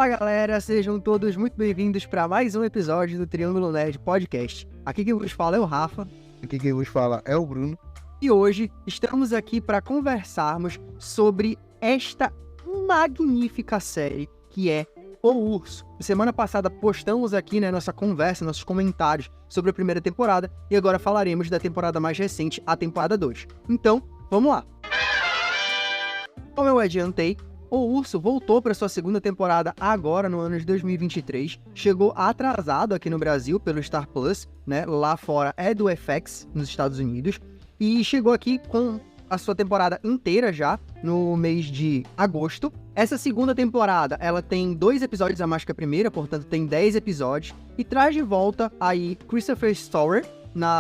Fala galera, sejam todos muito bem-vindos para mais um episódio do Triângulo Nerd Podcast. Aqui quem vos fala é o Rafa. Aqui quem vos fala é o Bruno. E hoje estamos aqui para conversarmos sobre esta magnífica série que é O Urso. Semana passada postamos aqui nossa conversa, nossos comentários sobre a primeira temporada e agora falaremos da temporada mais recente, a temporada 2. Então, vamos lá! Como eu adiantei, O Urso voltou para sua segunda temporada agora no ano de 2023, chegou atrasado aqui no Brasil pelo Star Plus, lá fora é do FX, nos Estados Unidos, e chegou aqui com a sua temporada inteira já, no mês de agosto. Essa segunda temporada, ela tem 2 episódios a mais que a primeira, portanto tem 10 episódios, e traz de volta aí Christopher Storer,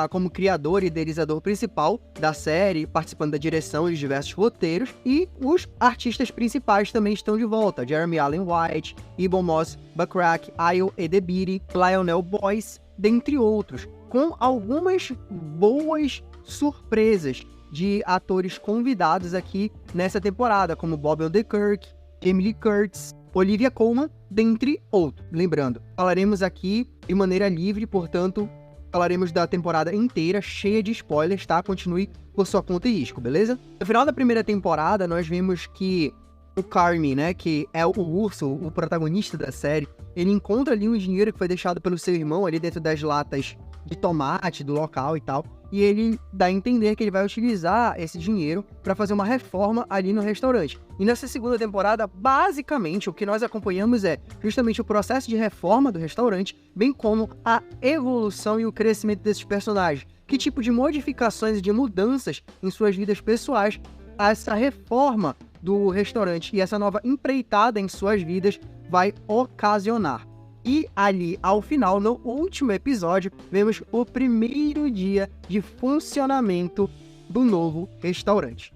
como criador e idealizador principal da série, participando da direção de diversos roteiros, e os artistas principais também estão de volta, Jeremy Allen White, Ebon Moss-Backrack, Ayo Edebiri, Lionel Boyce, dentre outros, com algumas boas surpresas de atores convidados aqui nessa temporada, como Bob Odenkirk, Emily Curtis, Olivia Colman, dentre outros. Lembrando, falaremos aqui de maneira livre, portanto, falaremos da temporada inteira, cheia de spoilers, tá? Continue por sua conta e risco, beleza? No final da primeira temporada, nós vimos que o Carmy, que é o urso, o protagonista da série, ele encontra ali um dinheiro que foi deixado pelo seu irmão ali dentro das latas de tomate do local e tal, e ele dá a entender que ele vai utilizar esse dinheiro para fazer uma reforma ali no restaurante. E nessa segunda temporada, basicamente, o que nós acompanhamos é justamente o processo de reforma do restaurante, bem como a evolução e o crescimento desses personagens. Que tipo de modificações e de mudanças em suas vidas pessoais essa reforma do restaurante e essa nova empreitada em suas vidas vai ocasionar. E ali, ao final, no último episódio, vemos o primeiro dia de funcionamento do novo restaurante.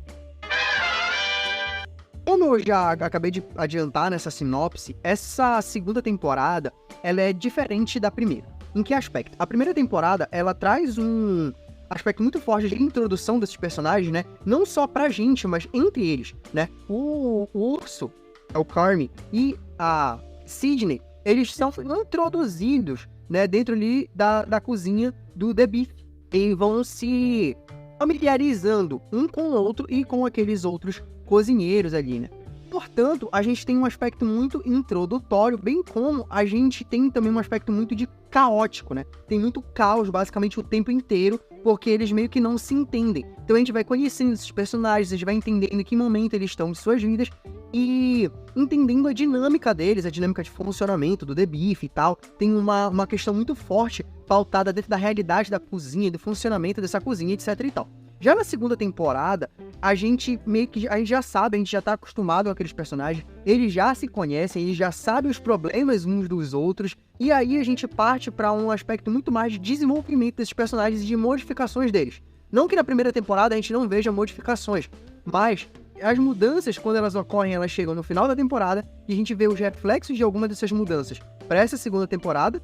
Como eu já acabei de adiantar nessa sinopse, essa segunda temporada ela é diferente da primeira. Em que aspecto? A primeira temporada ela traz um aspecto muito forte de introdução desses personagens, não só pra gente, mas entre eles, O urso, o Carmy e a Sidney, eles são introduzidos, dentro ali da cozinha do The Beef. E vão se familiarizando um com o outro e com aqueles outros cozinheiros ali, Portanto, a gente tem um aspecto muito introdutório, bem como a gente tem também um aspecto muito de caótico, Tem muito caos, basicamente, o tempo inteiro, porque eles meio que não se entendem. Então a gente vai conhecendo esses personagens, a gente vai entendendo em que momento eles estão de suas vidas e entendendo a dinâmica deles, a dinâmica de funcionamento do The Beef e tal. Tem uma questão muito forte pautada dentro da realidade da cozinha, do funcionamento dessa cozinha, etc e tal. Já na segunda temporada, a gente já sabe, a gente já tá acostumado com aqueles personagens, eles já se conhecem, eles já sabem os problemas uns dos outros, e aí a gente parte para um aspecto muito mais de desenvolvimento desses personagens e de modificações deles. Não que na primeira temporada a gente não veja modificações, mas as mudanças, quando elas ocorrem, elas chegam no final da temporada e a gente vê os reflexos de alguma dessas mudanças para essa segunda temporada,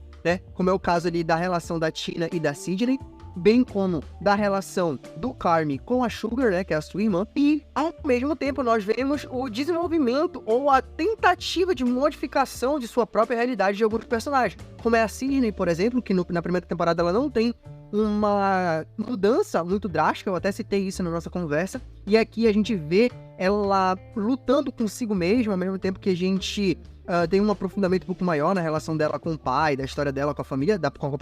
como é o caso ali da relação da Tina e da Sidney, bem como da relação do Carmy com a Sugar, que é a sua irmã, e ao mesmo tempo nós vemos o desenvolvimento ou a tentativa de modificação de sua própria realidade de alguns personagens, como é a Sidney, por exemplo, que na primeira temporada ela não tem uma mudança muito drástica, eu até citei isso na nossa conversa, e aqui a gente vê ela lutando consigo mesma, ao mesmo tempo que a gente tem um aprofundamento um pouco maior na relação dela com o pai, da história dela com a família, com a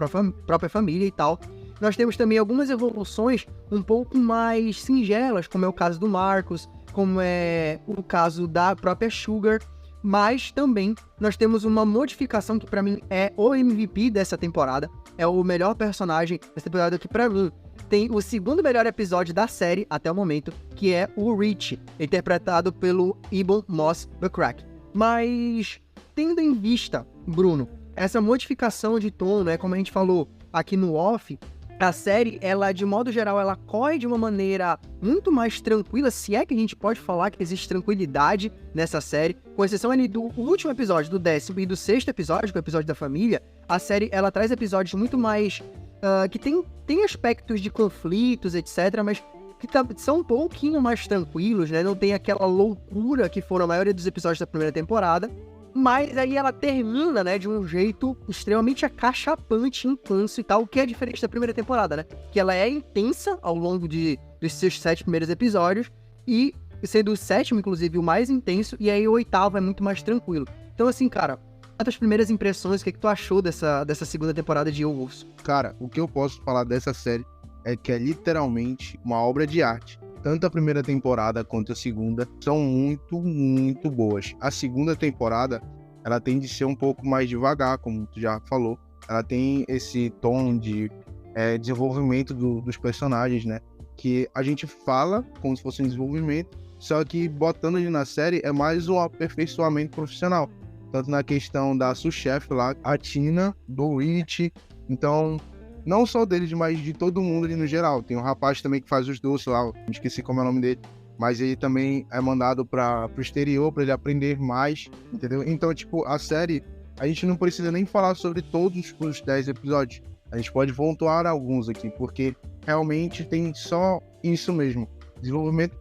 própria família e tal. Nós temos também algumas evoluções um pouco mais singelas, como é o caso do Marcus, como é o caso da própria Sugar, mas também nós temos uma modificação que pra mim é o MVP dessa temporada, é o melhor personagem dessa temporada que pra mim tem o segundo melhor episódio da série até o momento, que é o Rich, interpretado pelo Ebon Moss-Backrack. Mas, tendo em vista, Bruno, essa modificação de tom, como a gente falou aqui no off, a série, ela, de modo geral, ela corre de uma maneira muito mais tranquila, se é que a gente pode falar que existe tranquilidade nessa série, com exceção ali do último episódio, do 10º e do 6º episódio, que é o episódio da família. A série, ela traz episódios muito mais, que tem aspectos de conflitos, etc, mas que são um pouquinho mais tranquilos, Não tem aquela loucura que foram a maioria dos episódios da primeira temporada. Mas aí ela termina, né, de um jeito extremamente acachapante, intenso e tal, o que é diferente da primeira temporada, né? Que ela é intensa ao longo dos seus 7 primeiros episódios, e sendo o 7º, inclusive, o mais intenso, e aí o 8º é muito mais tranquilo. Então, assim, cara, as primeiras impressões, o que tu achou dessa segunda temporada de Wolves? Cara, o que eu posso falar dessa série é que é literalmente uma obra de arte. Tanto a primeira temporada quanto a segunda são muito, muito boas. A segunda temporada, ela tende a ser um pouco mais devagar, como tu já falou. Ela tem esse tom de desenvolvimento dos personagens, né? Que a gente fala como se fosse um desenvolvimento, só que botando ele na série é mais um aperfeiçoamento profissional. Tanto na questão da sous-chefe lá, a Tina, do Rich. Então, não só deles, mas de todo mundo ali no geral. Tem um rapaz também que faz os doces lá, esqueci como é o nome dele. Mas ele também é mandado pro exterior, para ele aprender mais, entendeu? Então, tipo, a série, a gente não precisa nem falar sobre todos os 10 episódios. A gente pode pontuar alguns aqui, porque realmente tem só isso mesmo. Desenvolvimento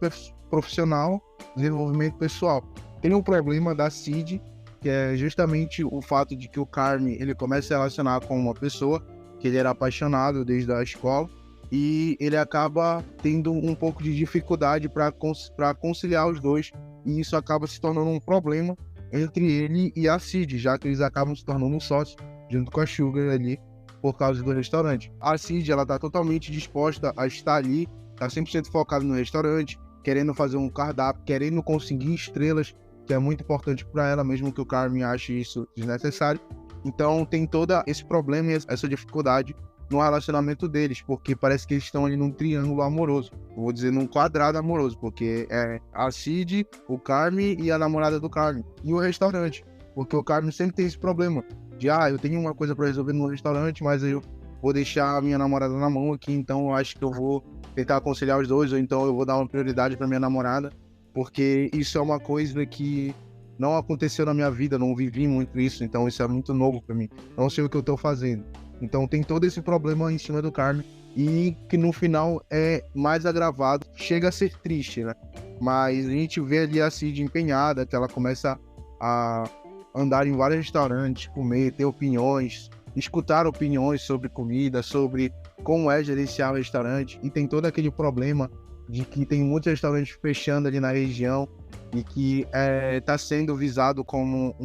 profissional, desenvolvimento pessoal. Tem um problema da Cid, que é justamente o fato de que o Carme, ele começa a se relacionar com uma pessoa que ele era apaixonado desde a escola, e ele acaba tendo um pouco de dificuldade para conciliar os dois, e isso acaba se tornando um problema entre ele e a Cid, já que eles acabam se tornando um sócio junto com a Sugar ali, por causa do restaurante. A Cid, ela tá totalmente disposta a estar ali, tá 100% focada no restaurante, querendo fazer um cardápio, querendo conseguir estrelas, que é muito importante para ela, mesmo que o Carmen ache isso desnecessário. Então tem todo esse problema e essa dificuldade no relacionamento deles, porque parece que eles estão ali num triângulo amoroso. Eu vou dizer num quadrado amoroso, porque é a Cid, o Carmen e a namorada do Carmen. E o restaurante, porque o Carmen sempre tem esse problema de, eu tenho uma coisa para resolver no restaurante, mas eu vou deixar a minha namorada na mão aqui, então eu acho que eu vou tentar aconselhar os dois, ou então eu vou dar uma prioridade para minha namorada, porque isso é uma coisa que não aconteceu na minha vida, não vivi muito isso, então isso é muito novo para mim, não sei o que eu tô fazendo. Então tem todo esse problema em cima do Carmen, e que no final é mais agravado, chega a ser triste, né? Mas a gente vê ali a Cid empenhada, que ela começa a andar em vários restaurantes, comer, ter opiniões, escutar opiniões sobre comida, sobre como é gerenciar o restaurante, e tem todo aquele problema de que tem muitos restaurantes fechando ali na região e que está sendo visado como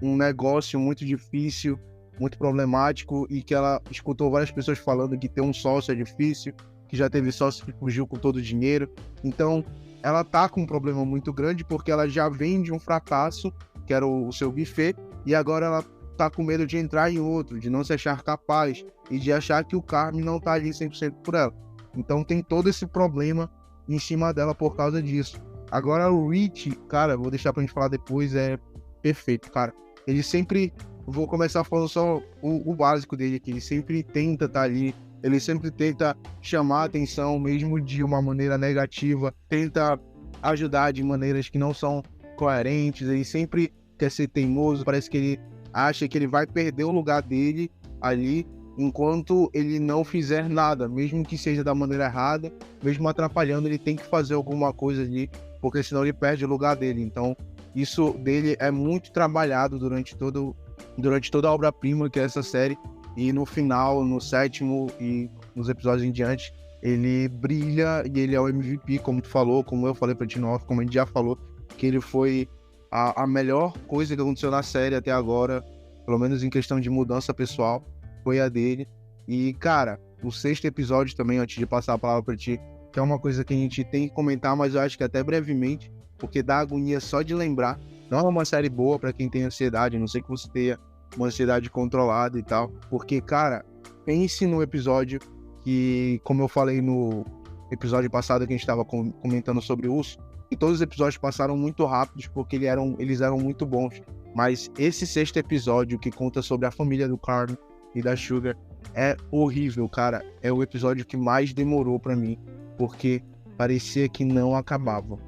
um negócio muito difícil, muito problemático, e que ela escutou várias pessoas falando que ter um sócio é difícil, que já teve sócio que fugiu com todo o dinheiro. Então ela tá com um problema muito grande, porque ela já vem de um fracasso, que era o seu buffet, e agora ela tá com medo de entrar em outro, de não se achar capaz e de achar que o Carmen não tá ali 100% por ela. Então tem todo esse problema em cima dela por causa disso. Agora o Rich, cara, vou deixar pra gente falar depois, é perfeito, cara. Ele sempre, vou começar falando só o básico dele aqui, ele sempre tenta estar ali, ele sempre tenta chamar a atenção, mesmo de uma maneira negativa, tenta ajudar de maneiras que não são coerentes, ele sempre quer ser teimoso, parece que ele acha que ele vai perder o lugar dele ali, enquanto ele não fizer nada, mesmo que seja da maneira errada, mesmo atrapalhando, ele tem que fazer alguma coisa ali, porque senão ele perde o lugar dele. Então isso dele é muito trabalhado durante toda a obra-prima que é essa série, e no final, no 7º e nos episódios em diante, ele brilha e ele é o MVP, como tu falou, como eu falei pra ti no off, como a gente já falou, que ele foi a melhor coisa que aconteceu na série até agora, pelo menos em questão de mudança pessoal, foi a dele. E, cara, o 6º episódio também, antes de passar a palavra pra ti, que é uma coisa que a gente tem que comentar, mas eu acho que até brevemente, porque dá agonia só de lembrar. Não é uma série boa pra quem tem ansiedade, a não sei que você tenha uma ansiedade controlada e tal, porque, cara, pense no episódio que, como eu falei no episódio passado que a gente estava comentando sobre o urso, e todos os episódios passaram muito rápidos porque eles eram muito bons, mas esse 6º episódio que conta sobre a família do Carmen e da Sugar é horrível, cara. É o episódio que mais demorou pra mim, porque parecia que não acabava,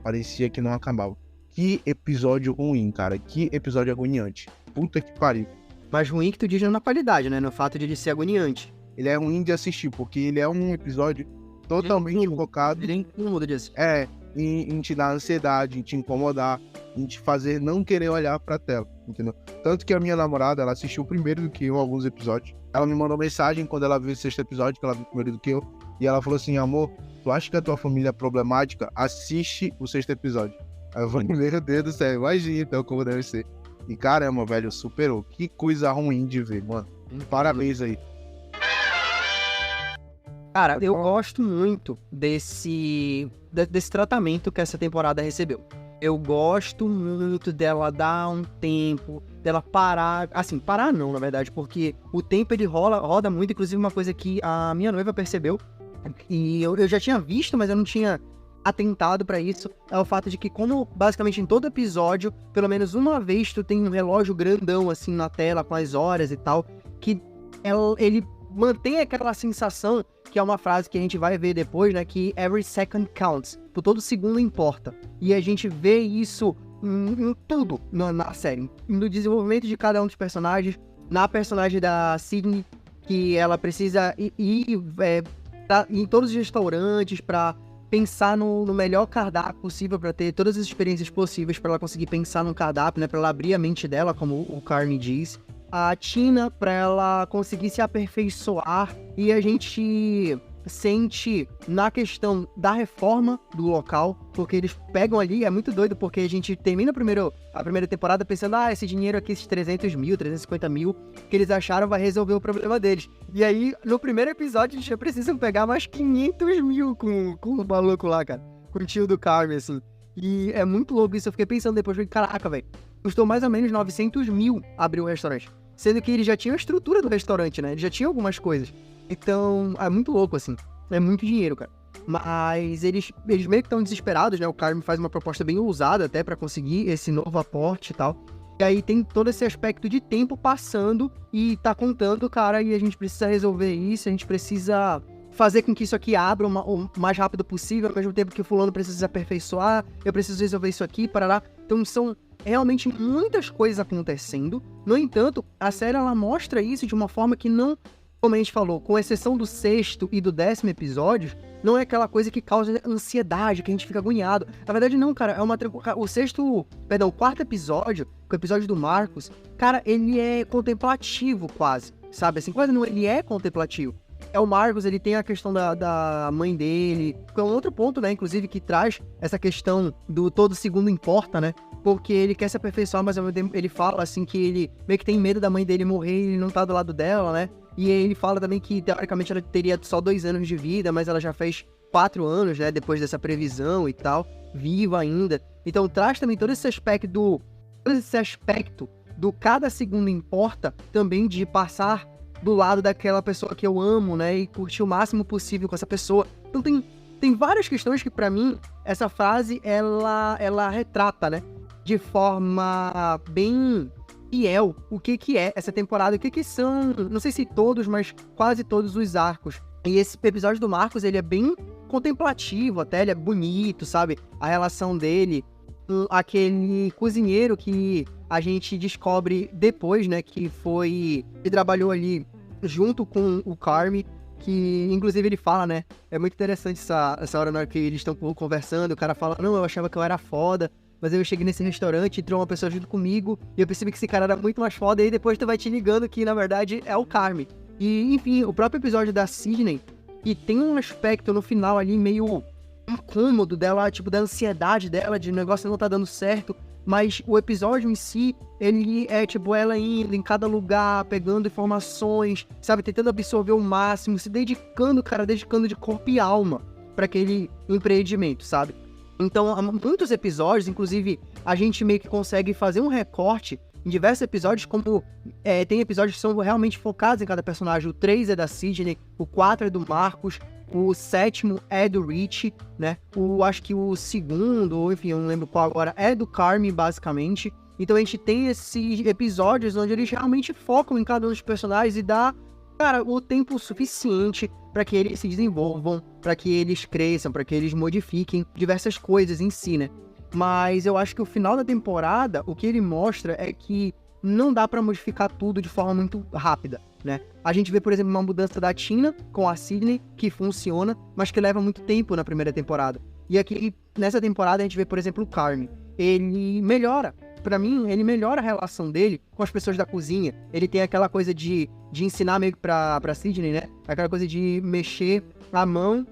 Que episódio ruim, cara, que episódio agoniante, puta que pariu. Mas ruim que tu diz na qualidade, né? No fato de ele ser agoniante. Ele é ruim de assistir, porque ele é um episódio totalmente focado. Ele é incômodo de assistir. em te dar ansiedade, em te incomodar, em te fazer não querer olhar pra tela, entendeu? Tanto que a minha namorada, ela assistiu primeiro do que eu alguns episódios. Ela me mandou mensagem quando ela viu o 6º episódio, que ela viu primeiro do que eu, e ela falou assim: amor, tu acha que a tua família é problemática? Assiste o 6º episódio. Aí eu falei: meu Deus do céu, imagina então como deve ser. E caramba, velho, superou. Que coisa ruim de ver, mano. Parabéns aí. Cara, eu gosto muito desse tratamento que essa temporada recebeu. Eu gosto muito dela dar um tempo, dela parar... Assim, parar não, na verdade, porque o tempo ele roda muito. Inclusive, uma coisa que a minha noiva percebeu, e eu já tinha visto, mas eu não tinha atentado pra isso, é o fato de que, como basicamente em todo episódio, pelo menos uma vez tu tem um relógio grandão, assim, na tela, com as horas e tal, que ele mantém aquela sensação, que é uma frase que a gente vai ver depois, né, que every second counts, todo segundo importa. E a gente vê isso em tudo na série, no desenvolvimento de cada um dos personagens, na personagem da Sydney, que ela precisa ir em todos os restaurantes pra pensar no melhor cardápio possível, pra ter todas as experiências possíveis pra ela conseguir pensar no cardápio, né, pra ela abrir a mente dela, como o Carmy diz. A Tina, pra ela conseguir se aperfeiçoar, e a gente sente na questão da reforma do local, porque eles pegam ali, é muito doido, porque a gente termina a primeira temporada pensando, esse dinheiro aqui, esses 300 mil, 350 mil, que eles acharam vai resolver o problema deles. E aí, no primeiro episódio, eles já precisam pegar mais 500 mil com o maluco lá, cara, com o tio do Carmy, assim. E é muito louco isso, eu fiquei pensando depois, caraca, velho, custou mais ou menos 900 mil abrir o restaurante. Sendo que eles já tinham a estrutura do restaurante, né? Eles já tinham algumas coisas. Então, é muito louco, assim. É muito dinheiro, cara. Mas eles meio que estão desesperados, né? O Carmy faz uma proposta bem ousada até pra conseguir esse novo aporte e tal. E aí tem todo esse aspecto de tempo passando e tá contando, cara, e a gente precisa resolver isso, a gente precisa fazer com que isso aqui abra o mais rápido possível, ao mesmo tempo que o fulano precisa se aperfeiçoar, eu preciso resolver isso aqui, parará. Então são realmente muitas coisas acontecendo. No entanto, a série ela mostra isso de uma forma que não, como a gente falou, com exceção do 6º e do 10º episódio, não é aquela coisa que causa ansiedade, que a gente fica agoniado. Na verdade, não, cara, o 4º episódio, o episódio do Marcus, cara, ele é contemplativo quase, sabe? Assim, quase não, ele é contemplativo. É o Marcus, ele tem a questão da mãe dele, que é um outro ponto, né, inclusive, que traz essa questão do todo segundo importa, né? Porque ele quer se aperfeiçoar, mas ao mesmo tempo ele fala, assim, que ele meio que tem medo da mãe dele morrer e ele não tá do lado dela, né? E ele fala também que, teoricamente, ela teria só 2 anos de vida, mas ela já fez 4 anos, né, depois dessa previsão e tal, viva ainda. Então traz também todo esse aspecto do cada segundo importa, também de passar do lado daquela pessoa que eu amo, né, e curtir o máximo possível com essa pessoa. Então tem várias questões que, pra mim, essa frase, ela retrata, né, de forma bem fiel o que é essa temporada, o que são, não sei se todos, mas quase todos os arcos. E esse episódio do Marcus, ele é bem contemplativo até, ele é bonito, sabe? A relação dele com aquele cozinheiro que a gente descobre depois, né, que trabalhou ali junto com o Carmy, que inclusive ele fala, né, é muito interessante essa hora na hora que eles estão conversando, o cara fala, não, eu achava que eu era foda, mas aí eu cheguei nesse restaurante, entrou uma pessoa junto comigo, e eu percebi que esse cara era muito mais foda, e aí depois tu vai te ligando que, na verdade, é o Carmy. E, enfim, o próprio episódio da Sydney, que tem um aspecto no final ali meio incômodo dela, tipo, da ansiedade dela, de o negócio não tá dando certo, mas o episódio em si, ele é, tipo, ela indo em cada lugar, pegando informações, sabe, tentando absorver o máximo, se dedicando de corpo e alma pra aquele empreendimento, sabe? Então, há muitos episódios, inclusive, a gente meio que consegue fazer um recorte em diversos episódios, como tem episódios que são realmente focados em cada personagem. O 3 é da Sydney, o 4 é do Marcus, o 7º é do Rich, né? Acho que o 2º, enfim, eu não lembro qual agora, é do Carmy, basicamente. Então a gente tem esses episódios onde eles realmente focam em cada um dos personagens e dá, cara, o tempo suficiente para que eles se desenvolvam, para que eles cresçam, para que eles modifiquem diversas coisas em si, né? Mas eu acho que o final da temporada, o que ele mostra é que não dá pra modificar tudo de forma muito rápida, né? A gente vê, por exemplo, uma mudança da Tina com a Sydney, que funciona, mas que leva muito tempo na primeira temporada. E aqui, nessa temporada, a gente vê, por exemplo, o Carme. Ele melhora. Pra mim, ele melhora a relação dele com as pessoas da cozinha. Ele tem aquela coisa de ensinar meio que pra Sidney, né? Aquela coisa de mexer a mão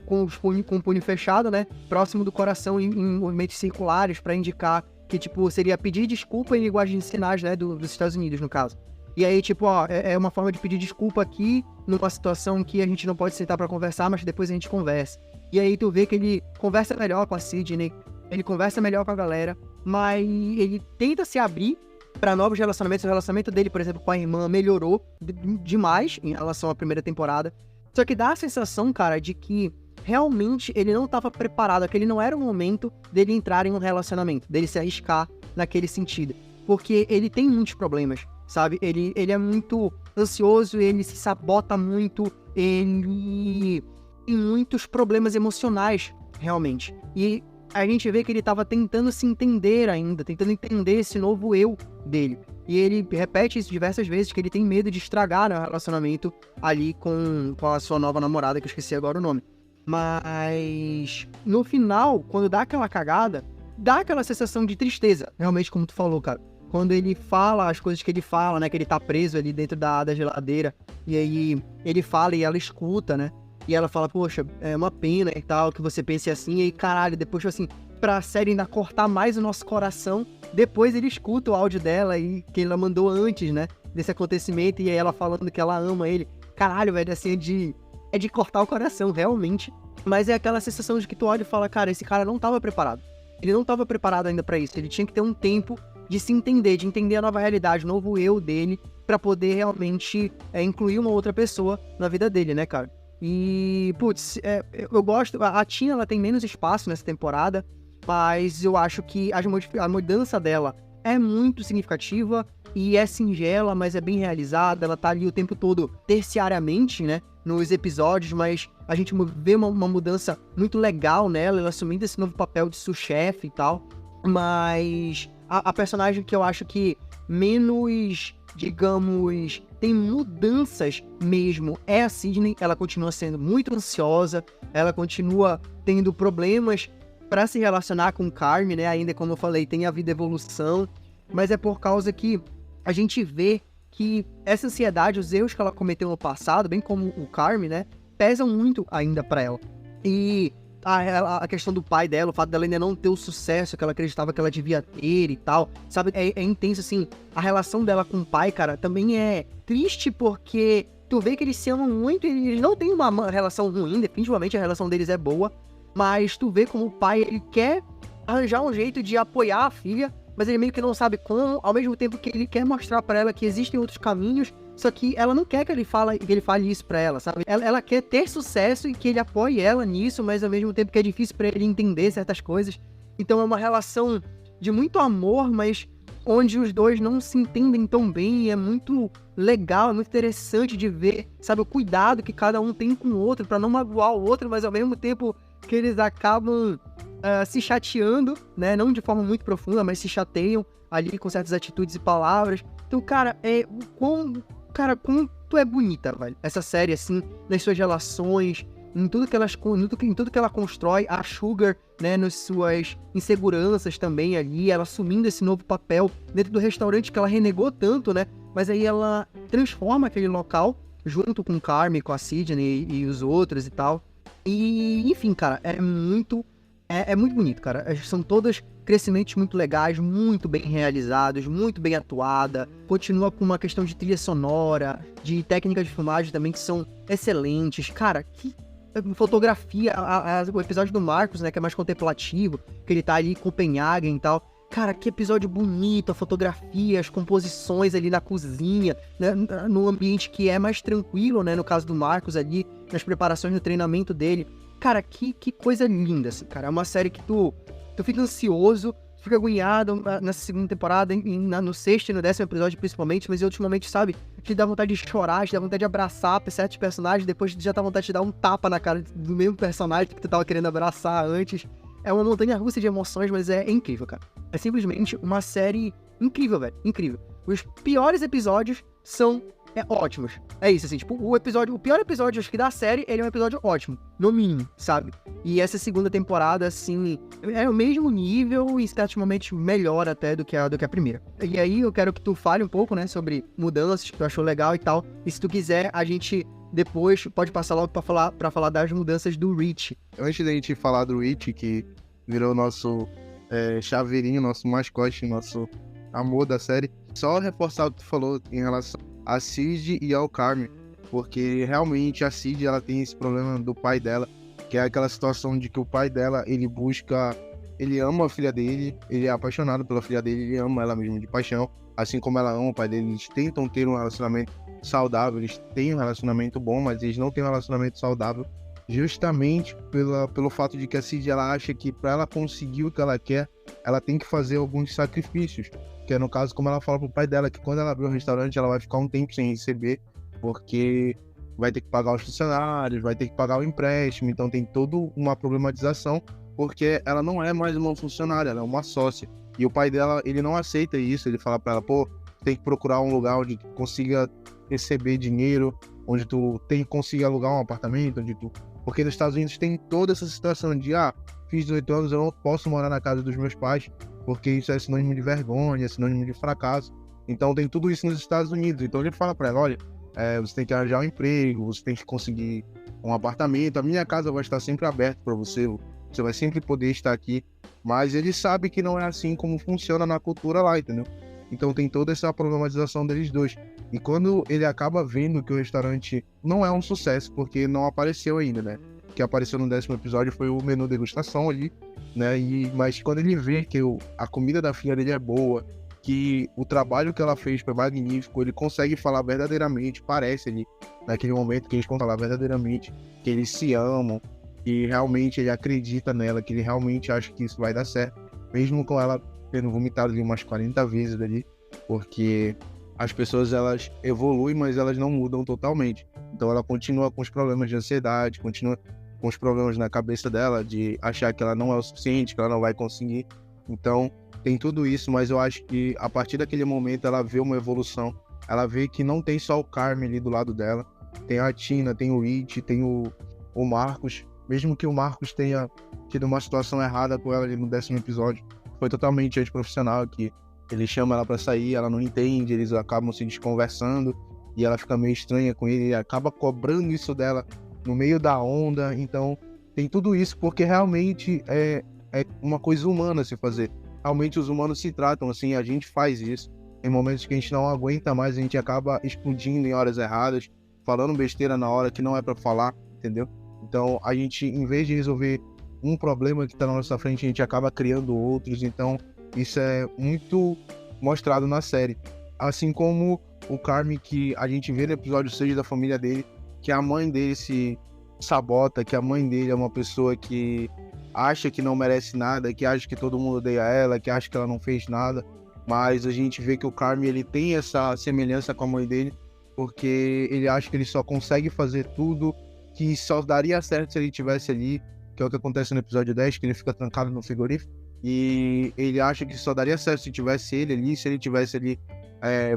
com o punho fechado, né? Próximo do coração, em movimentos circulares, pra indicar que, tipo, seria pedir desculpa em linguagem de sinais, né? Dos Estados Unidos, no caso. E aí, tipo, ó, é uma forma de pedir desculpa aqui, numa situação que a gente não pode sentar pra conversar, mas depois a gente conversa. E aí tu vê que ele conversa melhor com a Sidney, ele conversa melhor com a galera, mas ele tenta se abrir para novos relacionamentos. O relacionamento dele, por exemplo, com a irmã melhorou demais em relação à primeira temporada. Só que dá a sensação, cara, de que realmente ele não estava preparado, que ele não era o momento dele entrar em um relacionamento, dele se arriscar naquele sentido. Porque ele tem muitos problemas, sabe? Ele é muito ansioso, ele se sabota muito, ele tem muitos problemas emocionais, realmente. E a gente vê que ele estava tentando se entender ainda, tentando entender esse novo eu dele. E ele repete isso diversas vezes, que ele tem medo de estragar, né, o relacionamento ali com a sua nova namorada, que eu esqueci agora o nome. Mas no final, quando dá aquela cagada, dá aquela sensação de tristeza, realmente, como tu falou, cara. Quando ele fala as coisas que ele fala, né, que ele tá preso ali dentro da geladeira, e aí ele fala e ela escuta, né? E ela fala, poxa, é uma pena e tal, que você pense assim. E aí, caralho, depois, assim, pra série ainda cortar mais o nosso coração, depois ele escuta o áudio dela e que ela mandou antes, né, desse acontecimento. E aí ela falando que ela ama ele. Caralho, velho, assim, é de cortar o coração, realmente. Mas é aquela sensação de que tu olha e fala, cara, esse cara não tava preparado. Ele não tava preparado ainda pra isso. Ele tinha que ter um tempo de se entender, de entender a nova realidade, o novo eu dele, pra poder realmente incluir uma outra pessoa na vida dele, né, cara? E, putz, eu gosto... A Tina, ela tem menos espaço nessa temporada, mas eu acho que a mudança dela é muito significativa e é singela, mas é bem realizada. Ela tá ali o tempo todo terciariamente, né, nos episódios, mas a gente vê uma mudança muito legal nela, ela assumindo esse novo papel de sous-chefe e tal. Mas a personagem que eu acho que menos, digamos, tem mudanças mesmo é a Sidney. Ela continua sendo muito ansiosa, ela continua tendo problemas para se relacionar com o Carme, né? Ainda, como eu falei, tem a vida evolução, mas é por causa que a gente vê que essa ansiedade, os erros que ela cometeu no passado, bem como o Carme, né, pesam muito ainda para ela. E a questão do pai dela, o fato dela ainda não ter o sucesso que ela acreditava que ela devia ter e tal, sabe? É intenso, assim. A relação dela com o pai, cara, também é triste porque tu vê que eles se amam muito e eles não têm uma relação ruim, definitivamente a relação deles é boa, mas tu vê como o pai, ele quer arranjar um jeito de apoiar a filha, mas ele meio que não sabe como, ao mesmo tempo que ele quer mostrar pra ela que existem outros caminhos, só que ela não quer que ele fale isso pra ela, sabe? Ela quer ter sucesso e que ele apoie ela nisso, mas ao mesmo tempo que é difícil pra ele entender certas coisas. Então é uma relação de muito amor, mas onde os dois não se entendem tão bem, e é muito legal, é muito interessante de ver, sabe? O cuidado que cada um tem com o outro pra não magoar o outro, mas ao mesmo tempo que eles acabam se chateando, né? Não de forma muito profunda, mas se chateiam ali com certas atitudes e palavras. Então, cara, como tu é bonita, velho. Essa série, assim, nas suas relações, em tudo que ela constrói, a Sugar, né, nas suas inseguranças também ali, ela assumindo esse novo papel dentro do restaurante que ela renegou tanto, né? Mas aí ela transforma aquele local junto com o Carme, com a Sidney e os outros e tal. E, enfim, cara, é muito bonito, cara. São todos crescimentos muito legais, muito bem realizados, muito bem atuada. Continua com uma questão de trilha sonora, de técnica de filmagem também, que são excelentes. Cara, que fotografia, o episódio do Marcos, né, que é mais contemplativo, que ele tá ali em Copenhagen e tal. Cara, que episódio bonito, a fotografia, as composições ali na cozinha, né, no ambiente que é mais tranquilo, né, no caso do Marcos ali, nas preparações do treinamento dele. Cara, que coisa linda, assim, cara. É uma série que tu fica ansioso, fica agoniado nessa segunda temporada, no sexto e no 10º episódio principalmente, mas ultimamente, sabe, te dá vontade de chorar, te dá vontade de abraçar certos personagens, depois já dá vontade de dar um tapa na cara do mesmo personagem que tu tava querendo abraçar antes. É uma montanha-russa de emoções, mas é incrível, cara. É simplesmente uma série incrível, velho. Incrível. Os piores episódios são ótimos. É isso, assim, tipo, o pior episódio, acho que da série, ele é um episódio ótimo, no mínimo, sabe? E essa segunda temporada, assim, é o mesmo nível e, em certos momentos, melhor até do que a primeira. E aí, eu quero que tu fale um pouco, né, sobre mudanças que tu achou legal e tal. E se tu quiser, a gente depois pode passar logo pra falar das mudanças do Reach. Antes da gente falar do Rich, que virou nosso chaveirinho, nosso mascote, nosso amor da série, só reforçar o que tu falou em relação a Cid e ao Carmen, porque realmente a Cid, ela tem esse problema do pai dela, que é aquela situação de que o pai dela, ele ama a filha dele, ele é apaixonado pela filha dele, ele ama ela mesmo de paixão, assim como ela ama o pai dele. Eles tentam ter um relacionamento saudável, eles têm um relacionamento bom, mas eles não têm um relacionamento saudável, justamente pelo fato de que a Cid, ela acha que para ela conseguir o que ela quer, ela tem que fazer alguns sacrifícios, que é no caso, como ela fala pro pai dela, que quando ela abrir o restaurante, ela vai ficar um tempo sem receber, porque vai ter que pagar os funcionários, vai ter que pagar o empréstimo, então tem toda uma problematização, porque ela não é mais uma funcionária, ela é uma sócia. E o pai dela, ele não aceita isso, ele fala pra ela, pô, tem que procurar um lugar onde tu consiga receber dinheiro, onde tu consiga alugar um apartamento, porque nos Estados Unidos tem toda essa situação de, fiz 18 anos, eu não posso morar na casa dos meus pais, porque isso é sinônimo de vergonha, é sinônimo de fracasso. Então tem tudo isso nos Estados Unidos. Então ele fala pra ela, olha, você tem que arranjar um emprego, você tem que conseguir um apartamento, a minha casa vai estar sempre aberta para você, você vai sempre poder estar aqui. Mas ele sabe que não é assim como funciona na cultura lá, entendeu? Então tem toda essa problematização deles dois. E quando ele acaba vendo que o restaurante não é um sucesso, porque não apareceu ainda, né? O que apareceu no 10º episódio foi o menu degustação ali, né? Mas quando ele vê que a comida da filha dele é boa, que o trabalho que ela fez foi magnífico, ele consegue falar verdadeiramente, parece ali, naquele momento que eles vão falar verdadeiramente, que eles se amam, que realmente ele acredita nela, que ele realmente acha que isso vai dar certo, mesmo com ela tendo vomitado ali umas 40 vezes ali, porque as pessoas, elas evoluem, mas elas não mudam totalmente. Então ela continua com os problemas de ansiedade, continua com os problemas na cabeça dela, de achar que ela não é o suficiente, que ela não vai conseguir. Então tem tudo isso, mas eu acho que a partir daquele momento ela vê uma evolução, ela vê que não tem só o Carmen ali do lado dela, tem a Tina, tem o Rich, tem o Marcos, mesmo que o Marcos tenha tido uma situação errada com ela ali no 10º episódio, foi totalmente antiprofissional, que ele chama ela pra sair, ela não entende, eles acabam se desconversando, e ela fica meio estranha com ele acaba cobrando isso dela no meio da onda. Então tem tudo isso, porque realmente é uma coisa humana se fazer. Realmente os humanos se tratam assim, a gente faz isso. Em momentos que a gente não aguenta mais, a gente acaba explodindo em horas erradas, falando besteira na hora que não é pra falar, entendeu? Então a gente, em vez de resolver um problema que tá na nossa frente, a gente acaba criando outros. Então isso é muito mostrado na série. Assim como o Carmen, que a gente vê no episódio 6 da família dele, que a mãe dele se sabota, que a mãe dele é uma pessoa que acha que não merece nada, que acha que todo mundo odeia ela, que acha que ela não fez nada. Mas a gente vê que o Carmen, ele tem essa semelhança com a mãe dele, porque ele acha que ele só consegue fazer tudo, que só daria certo se ele estivesse ali, que é o que acontece no episódio 10, que ele fica trancado no frigorífico, e ele acha que só daria certo se tivesse ele ali, se ele tivesse ali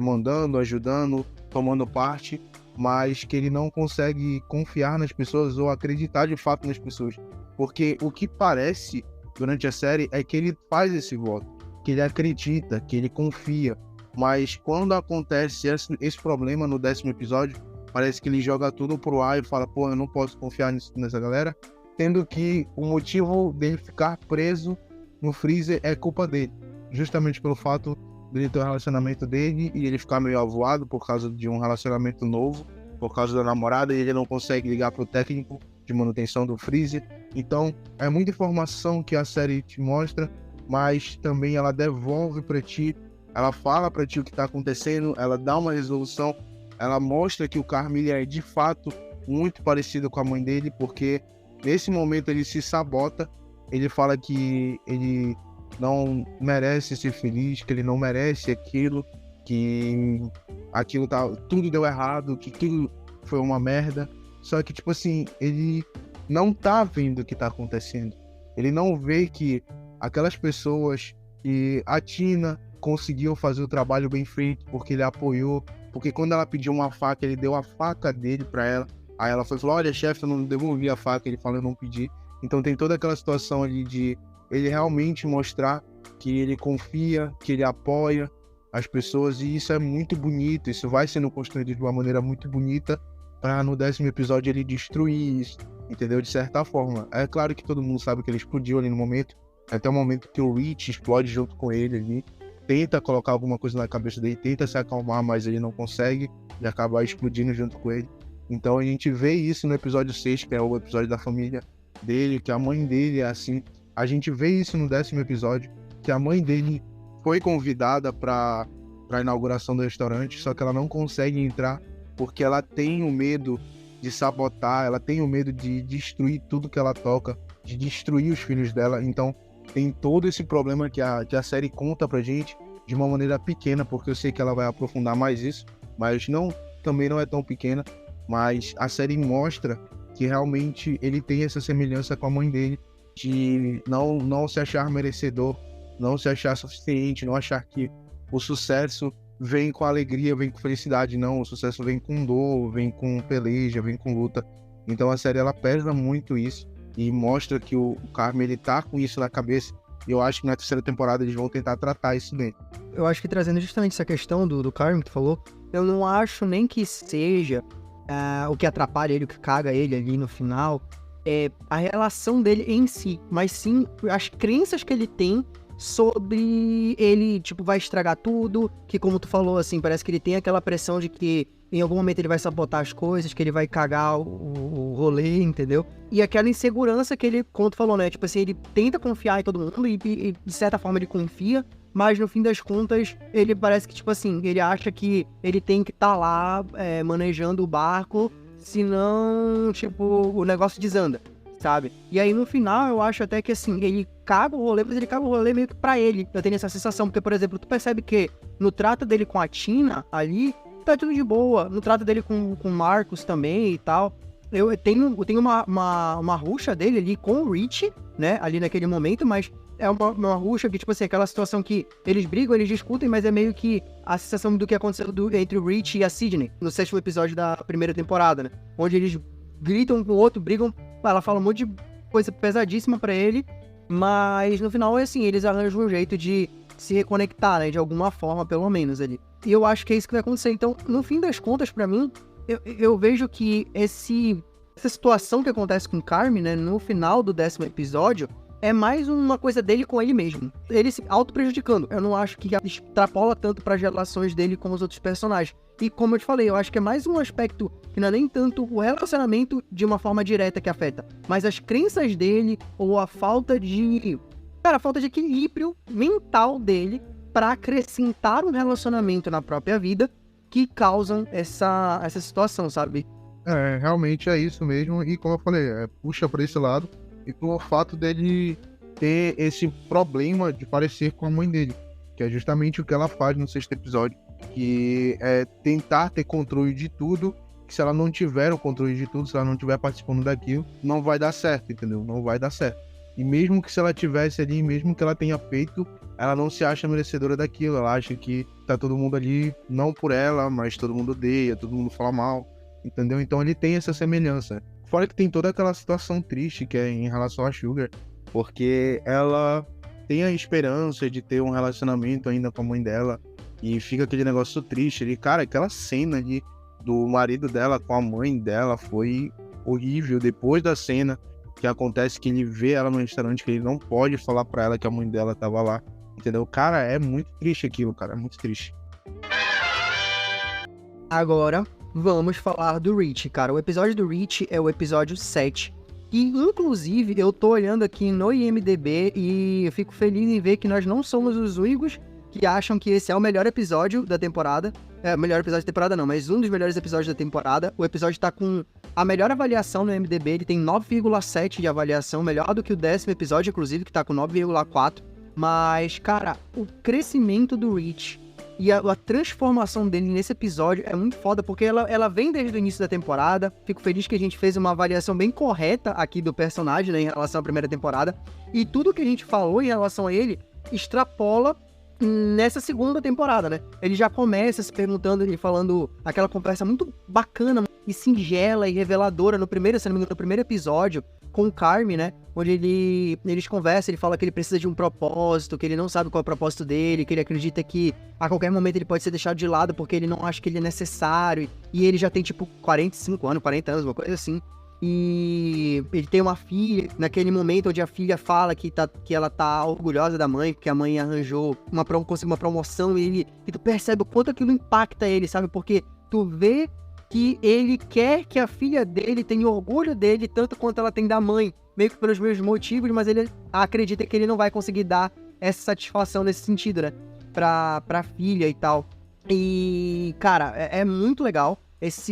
mandando, ajudando, tomando parte, mas que ele não consegue confiar nas pessoas ou acreditar de fato nas pessoas, porque o que parece durante a série é que ele faz esse voto, que ele acredita, que ele confia, mas quando acontece esse problema no 10º episódio, parece que ele joga tudo pro ar e fala, pô, eu não posso confiar nessa galera, tendo que o motivo dele ficar preso no freezer é culpa dele, justamente pelo fato dele ter o relacionamento dele e ele ficar meio avoado por causa de um relacionamento novo, por causa da namorada, e ele não consegue ligar pro técnico de manutenção do freezer. Então é muita informação que a série te mostra, mas também ela devolve para ti, ela fala para ti o que tá acontecendo, ela dá uma resolução, ela mostra que o Carmen é de fato muito parecido com a mãe dele, porque nesse momento ele se sabota, ele fala que ele não merece ser feliz, que ele não merece aquilo, que aquilo tudo deu errado, que tudo foi uma merda. Só que, tipo assim, ele não tá vendo o que tá acontecendo. Ele não vê que aquelas pessoas, que a Tina conseguiu fazer o trabalho bem feito porque ele apoiou, porque quando ela pediu uma faca, ele deu a faca dele pra ela. Aí ela foi e falou, olha, chefe, eu não devolvi a faca. Ele falou, eu não pedi. Então tem toda aquela situação ali de ele realmente mostrar que ele confia, que ele apoia as pessoas, e isso é muito bonito, isso vai sendo construído de uma maneira muito bonita para no 10º episódio ele destruir isso, entendeu? De certa forma. É claro que todo mundo sabe que ele explodiu ali no momento, até o momento que o Reach explode junto com ele ali, tenta colocar alguma coisa na cabeça dele, tenta se acalmar, mas ele não consegue, e acaba explodindo junto com ele. Então a gente vê isso no episódio 6, que é o episódio da família dele, que a mãe dele é assim. A gente vê isso no 10º episódio, que a mãe dele foi convidada para a inauguração do restaurante, só que ela não consegue entrar porque ela tem o medo de sabotar, ela tem o medo de destruir tudo que ela toca, de destruir os filhos dela. Então tem todo esse problema que a série conta pra gente de uma maneira pequena, porque eu sei que ela vai aprofundar mais isso, mas também não é tão pequena, mas a série mostra que realmente ele tem essa semelhança com a mãe dele, de não se achar merecedor, não se achar suficiente, não achar que o sucesso vem com alegria, vem com felicidade. Não, o sucesso vem com dor, vem com peleja, vem com luta. Então a série, ela pesa muito isso e mostra que o Carmen, ele tá com isso na cabeça, e eu acho que na 3ª temporada eles vão tentar tratar isso dele. Eu acho que trazendo justamente essa questão do Carmen que tu falou, eu não acho nem que seja o que atrapalha ele, o que caga ele ali no final, é a relação dele em si, mas sim as crenças que ele tem sobre ele, tipo, vai estragar tudo, que como tu falou, assim, parece que ele tem aquela pressão de que em algum momento ele vai sabotar as coisas, que ele vai cagar o rolê, entendeu? E aquela insegurança que ele, como tu falou, né, tipo assim, ele tenta confiar em todo mundo e de certa forma ele confia, mas no fim das contas, ele parece que, tipo assim, ele acha que ele tem que estar lá manejando o barco, senão, tipo, o negócio desanda, sabe? E aí, no final, eu acho até que, assim, ele caga o rolê, mas ele caga o rolê meio que pra ele. Eu tenho essa sensação, porque, por exemplo, tu percebe que no trato dele com a Tina, ali, tá tudo de boa. No trato dele com o Marcos também e tal. Eu tenho uma ruxa dele ali com o Rich, né, ali naquele momento, mas é uma ruxa que, tipo assim, aquela situação que eles brigam, eles discutem, mas é meio que a sensação do que aconteceu entre o Rich e a Sydney, no 7º episódio da 1ª temporada, né? Onde eles gritam um com o outro, brigam, ela fala um monte de coisa pesadíssima pra ele, mas no final é assim, eles arranjam um jeito de se reconectar, né? De alguma forma, pelo menos, ali. E eu acho que é isso que vai acontecer. Então, no fim das contas, pra mim, eu vejo que essa situação que acontece com o Carmen, né, no final do 10º episódio, é mais uma coisa dele com ele mesmo. Ele se auto-prejudicando. Eu não acho que extrapola tanto para as relações dele com os outros personagens. E como eu te falei, eu acho que é mais um aspecto que não é nem tanto o relacionamento de uma forma direta que afeta, mas as crenças dele ou a falta de... Cara, a falta de equilíbrio mental dele para acrescentar um relacionamento na própria vida que causam essa situação, sabe? Realmente é isso mesmo. E como eu falei, puxa para esse lado. E pelo fato dele ter esse problema de parecer com a mãe dele, que é justamente o que ela faz no 6º episódio, que é tentar ter controle de tudo, que se ela não tiver o controle de tudo, se ela não estiver participando daquilo, não vai dar certo, entendeu? Não vai dar certo. E mesmo que se ela tivesse ali, mesmo que ela tenha feito, ela não se acha merecedora daquilo, ela acha que tá todo mundo ali, não por ela, mas todo mundo odeia, todo mundo fala mal, entendeu? Então ele tem essa semelhança. Fora que tem toda aquela situação triste que é em relação a Sugar, porque ela tem a esperança de ter um relacionamento ainda com a mãe dela, e fica aquele negócio triste ali. Cara, aquela cena ali do marido dela com a mãe dela foi horrível. Depois da cena que acontece que ele vê ela no restaurante, que ele não pode falar pra ela que a mãe dela tava lá, entendeu? Cara, é muito triste aquilo, cara, é muito triste. Agora, vamos falar do Reach, cara. O episódio do Reach é o episódio 7. E, inclusive, eu tô olhando aqui no IMDb e eu fico feliz em ver que nós não somos os únicos que acham que esse é o melhor episódio da temporada. Melhor episódio da temporada não, mas um dos melhores episódios da temporada. O episódio tá com a melhor avaliação no IMDb, ele tem 9,7 de avaliação, melhor do que o 10º episódio, inclusive, que tá com 9,4. Mas, cara, o crescimento do Reach e a transformação dele nesse episódio é muito foda, porque ela vem desde o início da temporada. Fico feliz que a gente fez uma avaliação bem correta aqui do personagem, né, em relação à primeira temporada. E tudo que a gente falou em relação a ele extrapola nessa segunda temporada, né? Ele já começa se perguntando e falando aquela conversa muito bacana e singela e reveladora no primeiro, se não me engano, no primeiro episódio com o Carme, né? Onde eles conversam, ele fala que ele precisa de um propósito, que ele não sabe qual é o propósito dele, que ele acredita que a qualquer momento ele pode ser deixado de lado porque ele não acha que ele é necessário. E ele já tem, tipo, 45 anos, 40 anos, uma coisa assim. E ele tem uma filha, naquele momento onde a filha fala que ela tá orgulhosa da mãe, porque a mãe arranjou conseguiu uma promoção, e tu percebe o quanto aquilo impacta ele, sabe? Porque tu vê que ele quer que a filha dele tenha orgulho dele, tanto quanto ela tem da mãe, meio que pelos mesmos motivos, mas ele acredita que ele não vai conseguir dar essa satisfação nesse sentido, né? Pra filha e tal. E, cara, é muito legal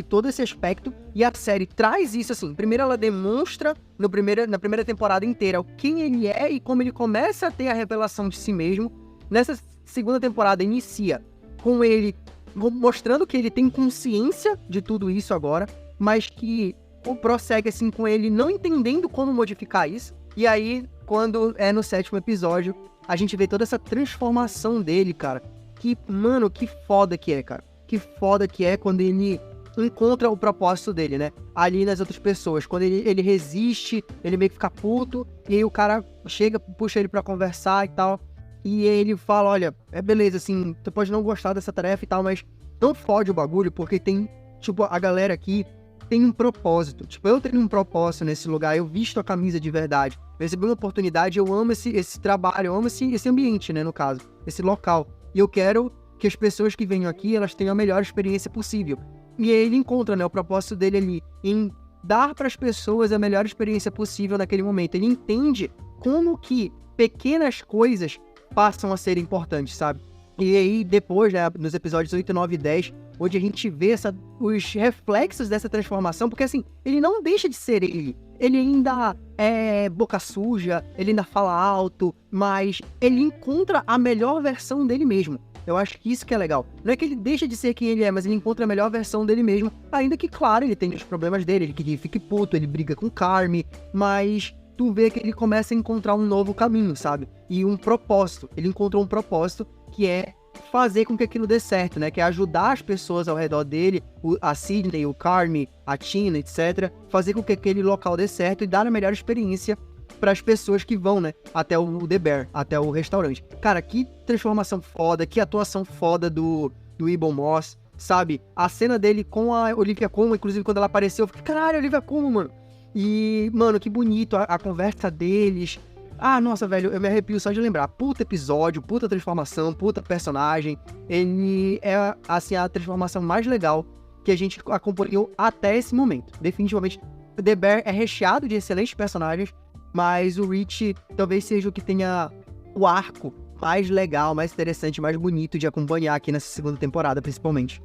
todo esse aspecto, e a série traz isso, assim. Primeiro ela demonstra na primeira temporada inteira quem ele é e como ele começa a ter a revelação de si mesmo. Nessa segunda temporada inicia com ele mostrando que ele tem consciência de tudo isso agora, mas que prossegue assim com ele não entendendo como modificar isso. E aí, quando é no 7º episódio, a gente vê toda essa transformação dele, cara. Que, mano, que foda que é, cara. Que foda que é quando ele encontra o propósito dele, né? Ali nas outras pessoas. Quando ele resiste, ele meio que fica puto, e aí o cara chega, puxa ele pra conversar e tal. E ele fala, olha, beleza, assim, tu pode não gostar dessa tarefa e tal, mas não fode o bagulho, porque tem, tipo, a galera aqui tem um propósito. Tipo, eu tenho um propósito nesse lugar, eu visto a camisa de verdade. Eu recebi uma oportunidade, eu amo esse trabalho, eu amo esse ambiente, né, no caso, esse local. E eu quero que as pessoas que venham aqui, elas tenham a melhor experiência possível. E aí ele encontra, né, o propósito dele ali em dar para as pessoas a melhor experiência possível naquele momento. Ele entende como que pequenas coisas passam a ser importantes, sabe? E aí depois, né, nos episódios 8, 9 e 10, onde a gente vê os reflexos dessa transformação, porque assim, ele não deixa de ser ele. Ele ainda é boca suja, ele ainda fala alto, mas ele encontra a melhor versão dele mesmo. Eu acho que isso que é legal. Não é que ele deixa de ser quem ele é, mas ele encontra a melhor versão dele mesmo. Ainda que, claro, ele tem os problemas dele, ele fique puto, ele briga com Carme, mas tu vê que ele começa a encontrar um novo caminho, sabe? E um propósito. Ele encontrou um propósito que é fazer com que aquilo dê certo, né? Que é ajudar as pessoas ao redor dele, a Sidney, o Carme, a Tina, etc. Fazer com que aquele local dê certo e dar a melhor experiência para as pessoas que vão, né, até o The Bear, até o restaurante. Cara, que transformação foda, que atuação foda do Ebon Moss, sabe? A cena dele com a Olivia Colman, inclusive quando ela apareceu, eu fiquei, caralho, Olivia Colman, mano. E, mano, que bonito a conversa deles. Ah, nossa, velho, eu me arrepio só de lembrar. Puta episódio, puta transformação, puta personagem. Ele é, assim, a transformação mais legal que a gente acompanhou até esse momento. Definitivamente, The Bear é recheado de excelentes personagens, mas o Reach talvez seja o que tenha o arco mais legal, mais interessante, mais bonito de acompanhar aqui nessa segunda temporada, principalmente.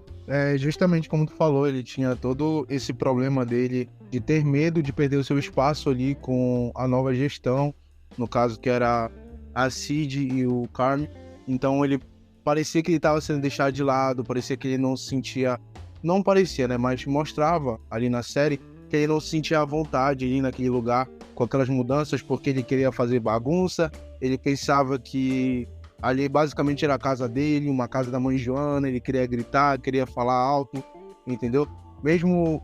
Justamente como tu falou, ele tinha todo esse problema dele de ter medo de perder o seu espaço ali com a nova gestão, no caso que era a Cid e o Carme. Então ele parecia que ele estava sendo deixado de lado, parecia que ele não se sentia, não parecia, né, mas mostrava ali na série que ele não se sentia à vontade ali naquele lugar com aquelas mudanças, porque ele queria fazer bagunça, ele pensava que ali basicamente era a casa dele, uma casa da mãe Joana, ele queria gritar, queria falar alto, entendeu? Mesmo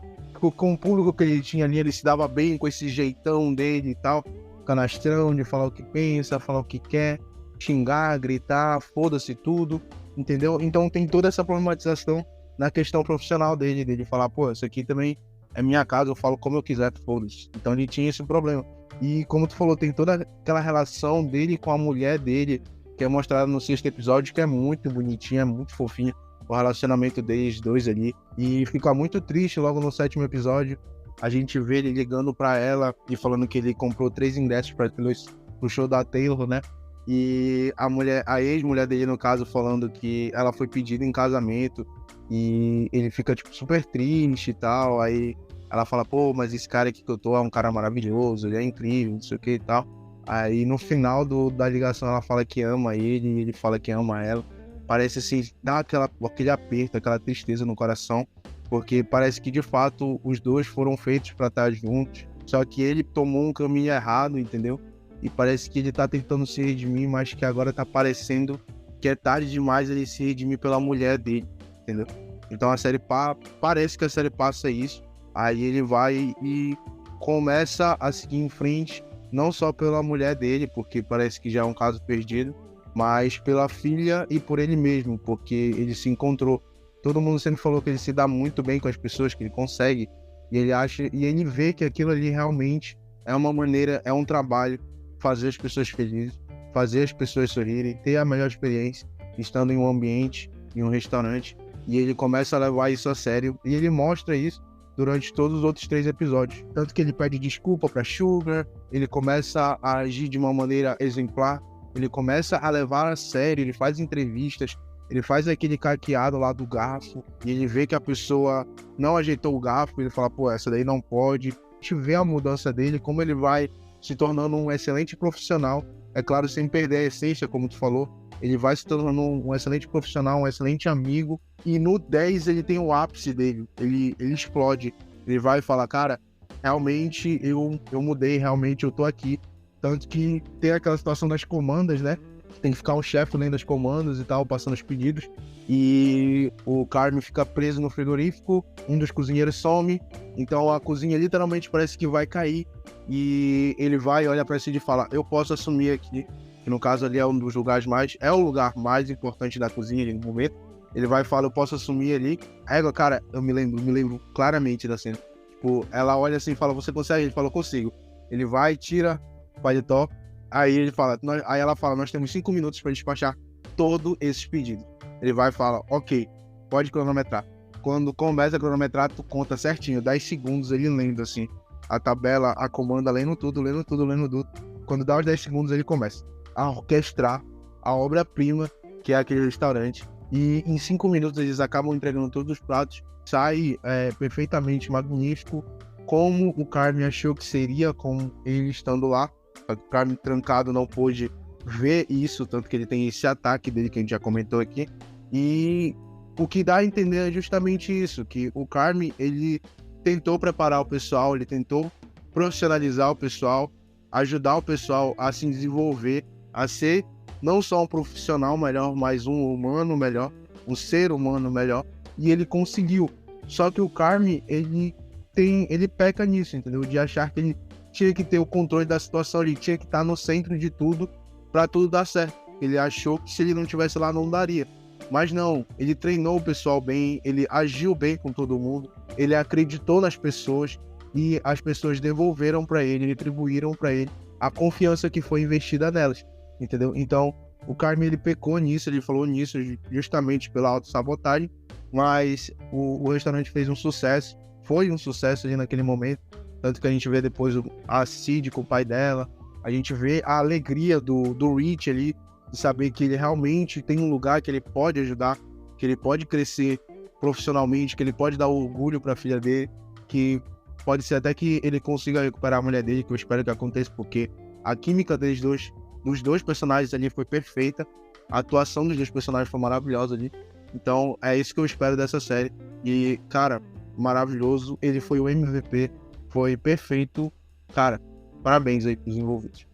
com o público que ele tinha ali, ele se dava bem com esse jeitão dele e tal, canastrão de falar o que pensa, falar o que quer, xingar, gritar, foda-se tudo, entendeu? Então tem toda essa problematização na questão profissional dele falar, pô, isso aqui também é minha casa, eu falo como eu quiser, foda-se. Então ele tinha esse problema. E como tu falou, tem toda aquela relação dele com a mulher dele, que é mostrada no 6º episódio, que é muito bonitinha, é muito fofinha, o relacionamento deles dois ali. E fica muito triste logo no 7º episódio, a gente vê ele ligando pra ela e falando que ele comprou 3 ingressos pro show da Taylor, né? E a ex-mulher dele, no caso, falando que ela foi pedida em casamento, e ele fica, tipo, super triste e tal. Aí ela fala, pô, mas esse cara aqui que eu tô é um cara maravilhoso, ele é incrível, não sei o que e tal. Aí no final da ligação ela fala que ama ele, e ele fala que ama ela. Parece assim, dá aquele aperto, aquela tristeza no coração, porque parece que de fato os dois foram feitos pra estar juntos, só que ele tomou um caminho errado, entendeu? E parece que ele tá tentando se redimir, mas que agora tá parecendo que é tarde demais ele se redimir pela mulher dele, entendeu? Então a série parece que a série passa isso, aí ele vai e começa a seguir em frente, não só pela mulher dele, porque parece que já é um caso perdido, mas pela filha e por ele mesmo, porque ele se encontrou. Todo mundo sempre falou que ele se dá muito bem com as pessoas, que ele consegue, e ele acha, e ele vê que aquilo ali realmente é uma maneira, é um trabalho, fazer as pessoas felizes, fazer as pessoas sorrirem, ter a melhor experiência, estando em um ambiente, em um restaurante, e ele começa a levar isso a sério, e ele mostra isso durante todos os outros 3 episódios. Tanto que ele pede desculpa pra Sugar, ele começa a agir de uma maneira exemplar, ele começa a levar a sério, ele faz entrevistas, ele faz aquele caqueado lá do garfo, e ele vê que a pessoa não ajeitou o garfo, ele fala, pô, essa daí não pode. A gente vê a mudança dele, como ele vai se tornando um excelente profissional, é claro, sem perder a essência, como tu falou, ele vai se tornando um excelente profissional, um excelente amigo, e no 10 ele tem o ápice dele, ele explode, ele vai falar, cara, realmente eu mudei, realmente eu tô aqui, tanto que tem aquela situação das comandas, né, tem que ficar um chefe lendo as comandas e tal, passando os pedidos, e o Carmen fica preso no frigorífico, um dos cozinheiros some, então a cozinha literalmente parece que vai cair, e ele vai, olha pra si e fala, eu posso assumir aqui, que no caso ali é um dos lugares é o lugar mais importante da cozinha ali no momento. Ele vai e fala, eu posso assumir ali. Aí, cara, eu me lembro claramente da cena. Tipo, ela olha assim e fala, você consegue? Ele fala, eu consigo. Ele vai, tira o paletó, aí ela fala, nós temos 5 minutos pra despachar todos esses pedidos. Ele vai e fala, ok, pode cronometrar. Quando começa a cronometrar, tu conta certinho, 10 segundos ele lendo assim, a tabela, a comanda, lendo tudo. Quando dá os 10 segundos, ele começa a orquestrar a obra-prima, que é aquele restaurante, e em 5 minutos eles acabam entregando todos os pratos, sai perfeitamente magnífico, como o Carmen achou que seria com ele estando lá. O Carmen trancado não pôde ver isso, tanto que ele tem esse ataque dele que a gente já comentou aqui, e o que dá a entender é justamente isso, que o Carmen, ele tentou preparar o pessoal, ele tentou profissionalizar o pessoal, ajudar o pessoal a se desenvolver, a ser não só um profissional melhor, mas um humano melhor, um ser humano melhor, e ele conseguiu. Só que o Carmen, ele peca nisso, entendeu? De achar que ele tinha que ter o controle da situação, ele tinha que estar no centro de tudo para tudo dar certo. Ele achou que se ele não estivesse lá não daria. Mas não, ele treinou o pessoal bem, ele agiu bem com todo mundo, ele acreditou nas pessoas e as pessoas devolveram para ele, retribuíram para ele a confiança que foi investida nelas. Entendeu? Então, o Carmen, ele pecou nisso, ele falou nisso justamente pela autossabotagem, mas o restaurante fez um sucesso, foi um sucesso ali naquele momento, tanto que a gente vê depois a Cid com o pai dela, a gente vê a alegria do Rich ali, de saber que ele realmente tem um lugar que ele pode ajudar, que ele pode crescer profissionalmente, que ele pode dar orgulho para a filha dele, que pode ser até que ele consiga recuperar a mulher dele, que eu espero que aconteça, porque a química dos dois personagens ali foi perfeita, a atuação dos dois personagens foi maravilhosa ali, então é isso que eu espero dessa série, e cara, maravilhoso, ele foi o MVP, foi perfeito, cara, parabéns aí pros envolvidos.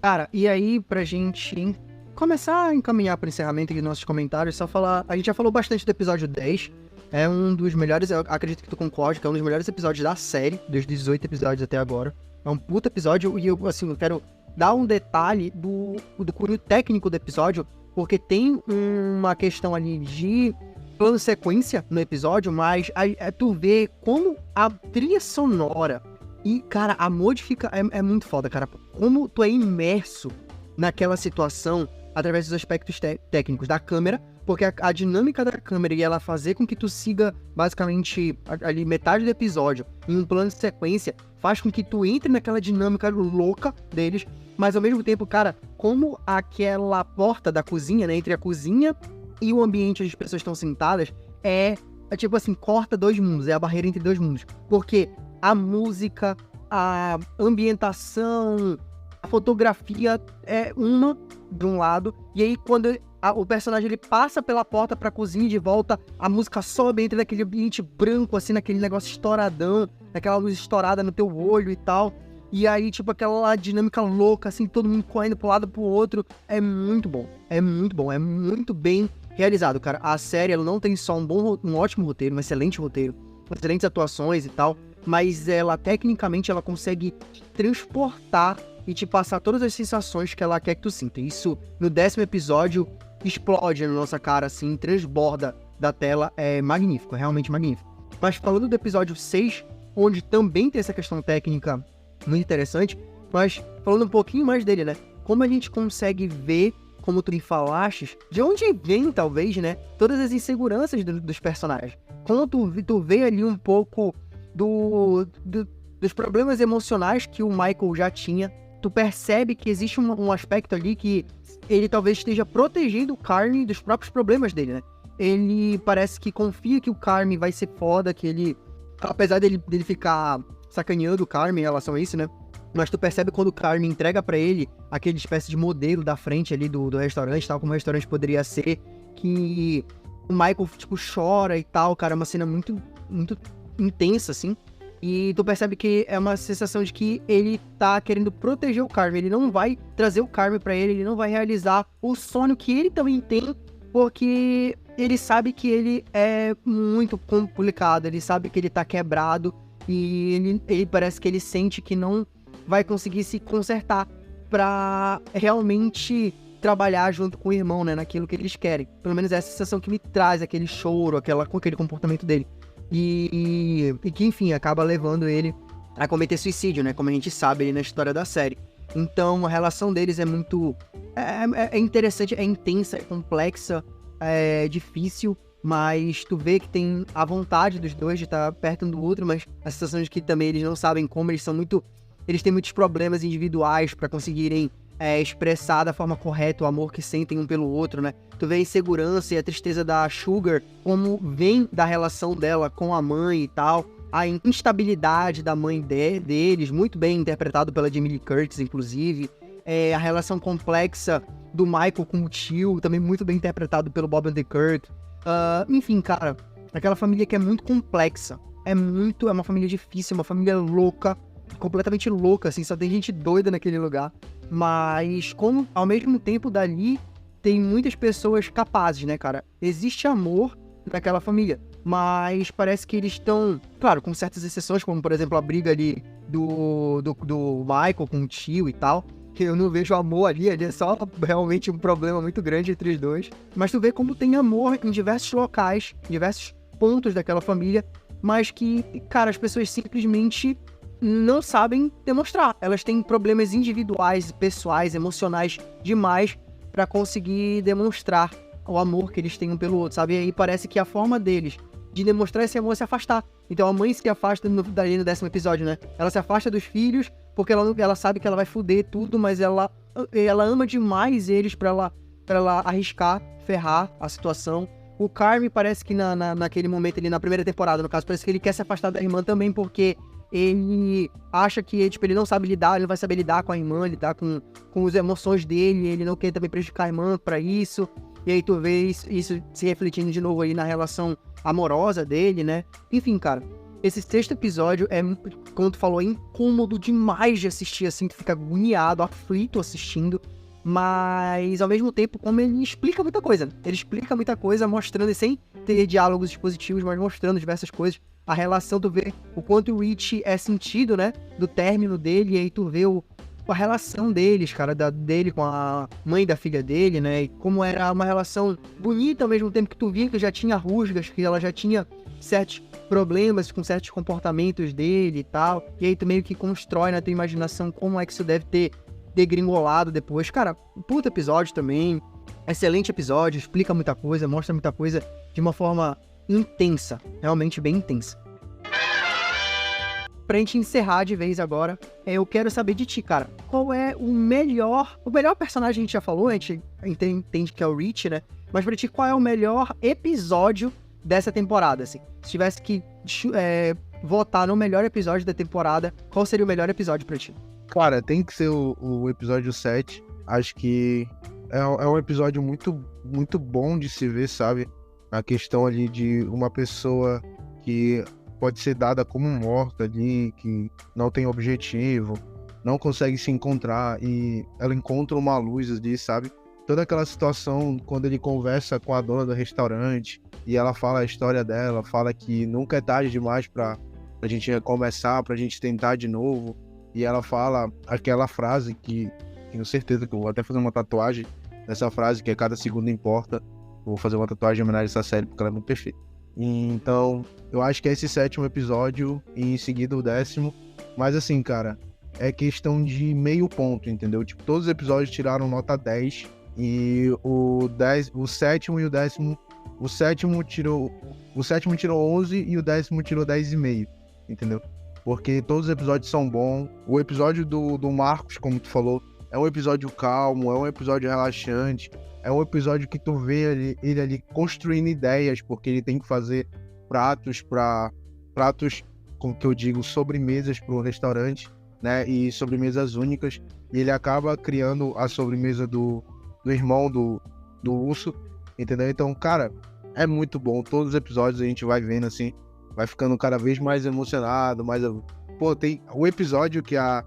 Cara, e aí pra gente começar a encaminhar pro encerramento aqui dos nossos comentários, só falar, a gente já falou bastante do episódio 10, é um dos melhores, eu acredito que tu concorde, que é um dos melhores episódios da série, dos 18 episódios até agora. É um puta episódio e eu, assim, eu quero dar um detalhe do cunho técnico do episódio, porque tem uma questão ali de plano sequência no episódio, mas tu vê como a trilha sonora e, cara, a modifica é muito foda, cara. Como tu é imerso naquela situação através dos aspectos técnicos da câmera, porque a dinâmica da câmera e ela fazer com que tu siga basicamente ali metade do episódio em um plano de sequência faz com que tu entre naquela dinâmica louca deles, mas ao mesmo tempo, cara, como aquela porta da cozinha, né, entre a cozinha e o ambiente onde as pessoas estão sentadas é tipo assim, corta 2 mundos, é a barreira entre 2 mundos, porque a música, a ambientação, a fotografia é uma de um lado, e aí quando o personagem ele passa pela porta pra cozinha e de volta, a música sobe, entra naquele ambiente branco, assim, naquele negócio estouradão, naquela luz estourada no teu olho e tal. E aí, tipo, aquela dinâmica louca, assim, todo mundo correndo pro lado pro outro. É muito bom. É muito bom. É muito bem realizado, cara. A série, ela não tem só um ótimo roteiro, um excelente roteiro, excelentes atuações e tal, mas ela, tecnicamente, ela consegue te transportar e te passar todas as sensações que ela quer que tu sinta. Isso, no 10º episódio, explode na nossa cara, assim, transborda da tela. É magnífico, é realmente magnífico. Mas falando do episódio 6, onde também tem essa questão técnica muito interessante, mas falando um pouquinho mais dele, né? Como a gente consegue ver, como tu me falaste, de onde vem, talvez, né? Todas as inseguranças dos personagens. Quando tu vê ali um pouco dos problemas emocionais que o Michael já tinha, tu percebe que existe um aspecto ali que ele talvez esteja protegendo o Carmy dos próprios problemas dele, né? Ele parece que confia que o Carmy vai ser foda, que ele... Apesar dele ficar sacaneando o Carmy em relação a isso, né? Mas tu percebe quando o Carmy entrega pra ele aquele espécie de modelo da frente ali do restaurante, tal como o restaurante poderia ser, que o Michael, tipo, chora e tal, cara, é uma cena muito, muito intensa, assim. E tu percebe que é uma sensação de que ele tá querendo proteger o Carmy, ele não vai trazer o Carmy pra ele não vai realizar o sonho que ele também tem, porque ele sabe que ele é muito complicado, ele sabe que ele tá quebrado, e ele parece que ele sente que não vai conseguir se consertar pra realmente trabalhar junto com o irmão, né, naquilo que eles querem. Pelo menos é essa sensação que me traz, aquele choro, aquele comportamento dele. E que, enfim, acaba levando ele a cometer suicídio, né, como a gente sabe ali na história da série. Então, a relação deles é muito... É interessante, é intensa, é complexa, é difícil, mas tu vê que tem a vontade dos dois de estar perto um do outro, mas a sensação de que também eles não sabem como, eles têm muitos problemas individuais para conseguirem expressar da forma correta o amor que sentem um pelo outro, né? Tu vê a insegurança e a tristeza da Sugar, como vem da relação dela com a mãe e tal, a instabilidade da mãe deles, muito bem interpretado pela Jamie Lee Curtis, inclusive, a relação complexa do Michael com o tio, também muito bem interpretado pelo Bob Odenkirk. Enfim, cara, aquela família que é muito complexa, é uma família difícil, uma família louca, completamente louca, assim, só tem gente doida naquele lugar, mas como ao mesmo tempo dali tem muitas pessoas capazes, né, cara? Existe amor naquela família, mas parece que eles estão, claro, com certas exceções, como por exemplo a briga ali do Michael com o tio e tal, que eu não vejo amor ali é só realmente um problema muito grande entre os dois, mas tu vê como tem amor em diversos locais, em diversos pontos daquela família, mas que, cara, as pessoas simplesmente não sabem demonstrar. Elas têm problemas individuais, pessoais, emocionais demais pra conseguir demonstrar o amor que eles têm um pelo outro, sabe? E aí parece que a forma deles de demonstrar esse amor é se afastar. Então a mãe se afasta no 10º episódio, né? Ela se afasta dos filhos porque ela sabe que ela vai foder tudo, mas ela ama demais eles pra ela arriscar, ferrar a situação. O Carmy parece que naquele momento ali, na primeira temporada, no caso, parece que ele quer se afastar da irmã também, porque ele acha que tipo, ele não sabe lidar, ele não vai saber lidar com a irmã, lidar com as emoções dele, ele não quer também prejudicar a irmã pra isso. E aí tu vê isso se refletindo de novo aí na relação amorosa dele, né? Enfim, cara, esse 6º episódio como tu falou, é incômodo demais de assistir, assim, tu fica agoniado, aflito assistindo, mas ao mesmo tempo, como ele explica muita coisa, né? Ele explica muita coisa, mostrando, sem ter diálogos expositivos, mas mostrando diversas coisas. A relação, tu vê o quanto o Rich é sentido, né, do término dele, e aí tu vê a relação deles, cara, dele com a mãe da filha dele, né, e como era uma relação bonita ao mesmo tempo que tu via que já tinha rusgas, que ela já tinha certos problemas com certos comportamentos dele e tal, e aí tu meio que constrói na tua imaginação como é que isso deve ter degringolado depois. Cara, puta episódio também, excelente episódio, explica muita coisa, mostra muita coisa de uma forma intensa, realmente bem intensa. Pra gente encerrar de vez agora, eu quero saber de ti, cara, qual é o melhor personagem? A gente já falou, a gente entende que é o Rich, né, mas pra ti, qual é o melhor episódio dessa temporada, assim? Se tivesse que votar no melhor episódio da temporada, qual seria o melhor episódio pra ti? Cara, tem que ser o episódio 7, acho que é um episódio muito, muito bom de se ver, sabe? A questão ali de uma pessoa que pode ser dada como morta ali, que não tem objetivo, não consegue se encontrar e ela encontra uma luz ali, sabe? Toda aquela situação quando ele conversa com a dona do restaurante e ela fala a história dela, fala que nunca é tarde demais pra gente recomeçar, pra gente tentar de novo. E ela fala aquela frase que tenho certeza que eu vou até fazer uma tatuagem dessa frase, que é cada segundo importa. Vou fazer uma tatuagem em homenagem a essa série porque ela é muito perfeita. Então, eu acho que é esse 7º episódio e em seguida o 10º. Mas assim, cara, é questão de meio ponto, entendeu? Tipo, todos os episódios tiraram nota 10 e o 7º e o 10º, o sétimo tirou 11 e o 10º tirou 10,5, entendeu? Porque todos os episódios são bons. O episódio do Marcos, como tu falou, é um episódio calmo, é um episódio relaxante, é um episódio que tu vê ele ali construindo ideias, porque ele tem que fazer pratos, como que eu digo, sobremesas para o restaurante, né? E sobremesas únicas. E ele acaba criando a sobremesa do irmão do urso, entendeu? Então, cara, é muito bom. Todos os episódios a gente vai vendo assim, vai ficando cada vez mais emocionado, Pô, tem o episódio que a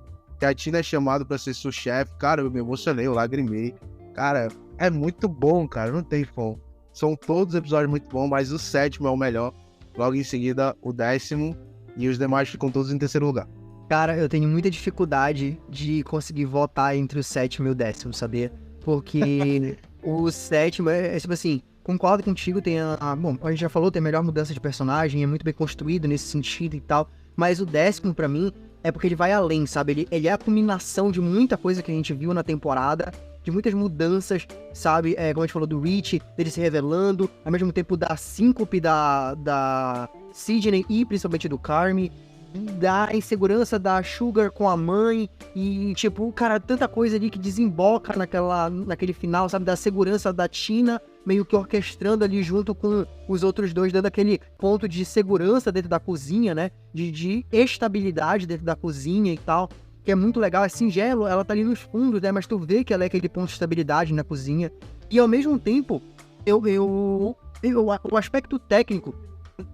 Tina é chamada pra ser sous-chefe, cara, eu me emocionei, eu lagrimei. Cara, é muito bom, cara, não tem como. São todos os episódios muito bons, mas o 7º é o melhor. Logo em seguida, o 10º, e os demais ficam todos em terceiro lugar. Cara, eu tenho muita dificuldade de conseguir votar entre o 7º e o 10º, sabia? Porque o 7º é tipo assim, concordo contigo, bom, a gente já falou, tem a melhor mudança de personagem, é muito bem construído nesse sentido e tal, mas o 10º pra mim é porque ele vai além, sabe? Ele é a culminação de muita coisa que a gente viu na temporada, de muitas mudanças, sabe? Como a gente falou do Rich, dele se revelando, ao mesmo tempo da síncope da Sidney e principalmente do Carmy, da insegurança da Sugar com a mãe e, tipo, cara, tanta coisa ali que desemboca naquele final, sabe? Da segurança da Tina meio que orquestrando ali junto com os outros dois, dando aquele ponto de segurança dentro da cozinha, né? De estabilidade dentro da cozinha e tal, que é muito legal, é singelo, ela tá ali nos fundos, né? Mas tu vê que ela é aquele ponto de estabilidade na cozinha. E ao mesmo tempo, o aspecto técnico,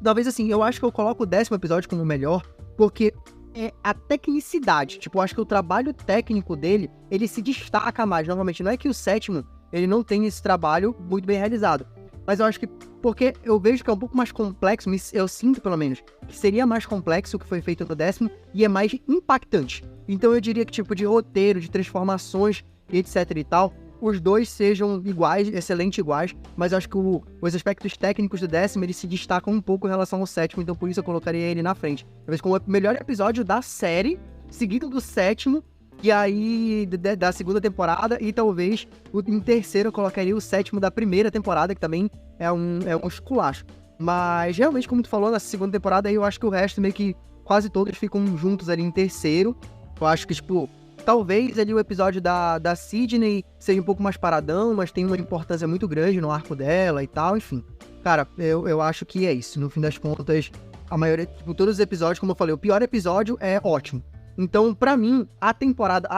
talvez assim, eu acho que eu coloco o 10º episódio como o melhor, porque é a tecnicidade. Tipo, eu acho que o trabalho técnico dele, ele se destaca mais. Novamente, não é que o 7º, ele não tem esse trabalho muito bem realizado. Mas eu acho que, porque eu vejo que é um pouco mais complexo, eu sinto pelo menos, que seria mais complexo o que foi feito no 10º e é mais impactante. Então eu diria que tipo de roteiro, de transformações e etc e tal, os dois sejam iguais, excelente iguais, mas eu acho que os aspectos técnicos do 10º, eles se destacam um pouco em relação ao 7º, então por isso eu colocaria ele na frente. Talvez como o melhor episódio da série, seguido do 7º, e aí da segunda temporada, e talvez em terceiro eu colocaria o 7º da primeira temporada, que também é um esculacho. Mas realmente, como tu falou, na segunda temporada aí eu acho que o resto meio que quase todos ficam juntos ali em terceiro. Eu acho que, tipo, talvez ali o episódio da Sidney seja um pouco mais paradão, mas tem uma importância muito grande no arco dela e tal, enfim. Cara, eu acho que é isso. No fim das contas, a maioria, tipo, todos os episódios, como eu falei, o pior episódio é ótimo. Então, pra mim, a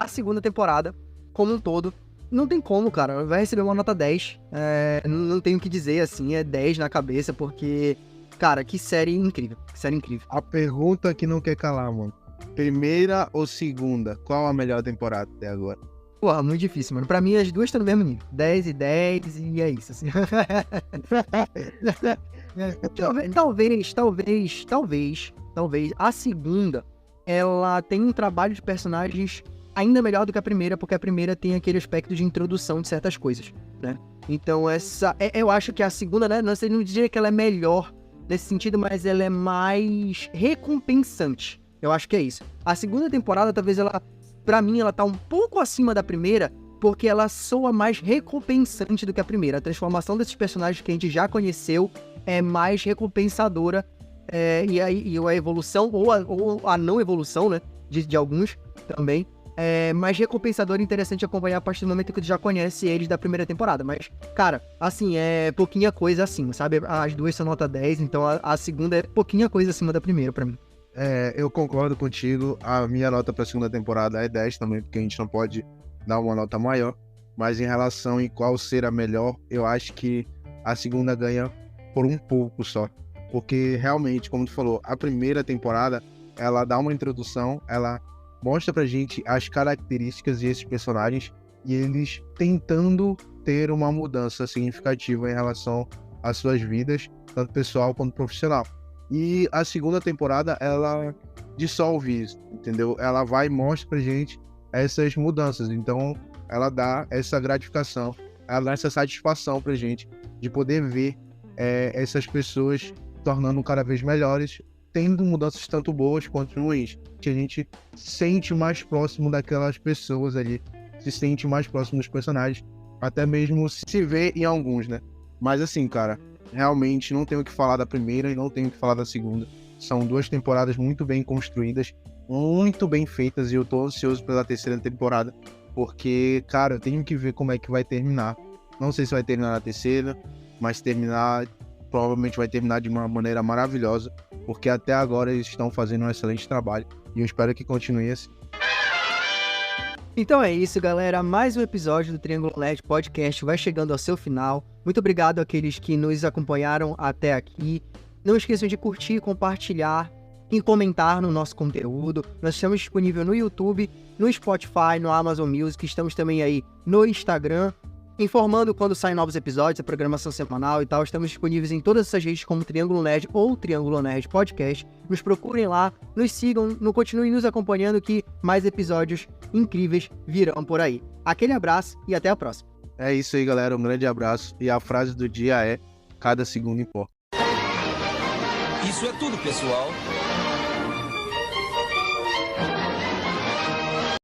segunda temporada, como um todo, não tem como, cara. Vai receber uma nota 10. Não tenho o que dizer, assim, é 10 na cabeça, porque, cara, que série incrível. Que série incrível. A pergunta que não quer calar, mano. Primeira ou segunda? Qual a melhor temporada até agora? Porra, muito difícil, mano. Pra mim, as duas estão no mesmo nível. 10 e 10, e é isso, assim. Talvez a segunda, ela tem um trabalho de personagens ainda melhor do que a primeira, porque a primeira tem aquele aspecto de introdução de certas coisas, né? Então, eu acho que a segunda, né? Não diria que ela é melhor nesse sentido, mas ela é mais recompensante. Eu acho que é isso. A segunda temporada, talvez pra mim, ela tá um pouco acima da primeira, porque ela soa mais recompensante do que a primeira. A transformação desses personagens que a gente já conheceu é mais recompensadora. E a evolução, ou a não evolução, né, de alguns também, é mais recompensadora e interessante acompanhar a partir do momento que tu já conhece eles da primeira temporada. Mas, cara, assim, é pouquinha coisa acima, sabe? As duas são nota 10, então a segunda é pouquinha coisa acima da primeira pra mim. Eu concordo contigo. A minha nota pra segunda temporada é 10 também, porque a gente não pode dar uma nota maior. Mas em relação em qual ser a melhor, eu acho que a segunda ganha por um pouco só. Porque realmente, como tu falou, a primeira temporada, ela dá uma introdução, ela mostra pra gente as características desses personagens e eles tentando ter uma mudança significativa em relação às suas vidas, tanto pessoal quanto profissional. E a segunda temporada, ela dissolve isso, entendeu? Ela vai e mostra pra gente essas mudanças. Então, ela dá essa gratificação, ela dá essa satisfação pra gente de poder ver essas pessoas tornando cada vez melhores, tendo mudanças tanto boas quanto ruins, que a gente sente mais próximo daquelas pessoas ali, se sente mais próximo dos personagens, até mesmo se vê em alguns, né? Mas assim, cara, realmente não tenho o que falar da primeira e não tenho o que falar da segunda. São 2 temporadas muito bem construídas, muito bem feitas, e eu tô ansioso pela terceira temporada, porque, cara, eu tenho que ver como é que vai terminar. Não sei se vai terminar na terceira, mas terminar, provavelmente vai terminar de uma maneira maravilhosa, porque até agora eles estão fazendo um excelente trabalho, e eu espero que continue assim. Então é isso, galera. Mais um episódio do Triângulo Nerd Podcast vai chegando ao seu final. Muito obrigado àqueles que nos acompanharam até aqui. Não esqueçam de curtir, compartilhar e comentar no nosso conteúdo. Nós estamos disponíveis no YouTube, no Spotify, no Amazon Music. Estamos também aí no Instagram, informando quando saem novos episódios, a programação semanal e tal. Estamos disponíveis em todas essas redes como Triângulo Nerd ou Triângulo Nerd Podcast. Nos procurem lá, nos sigam, continuem nos acompanhando que mais episódios incríveis virão por aí. Aquele abraço e até a próxima. É isso aí, galera. Um grande abraço. E a frase do dia é: cada segundo importa. Isso é tudo, pessoal.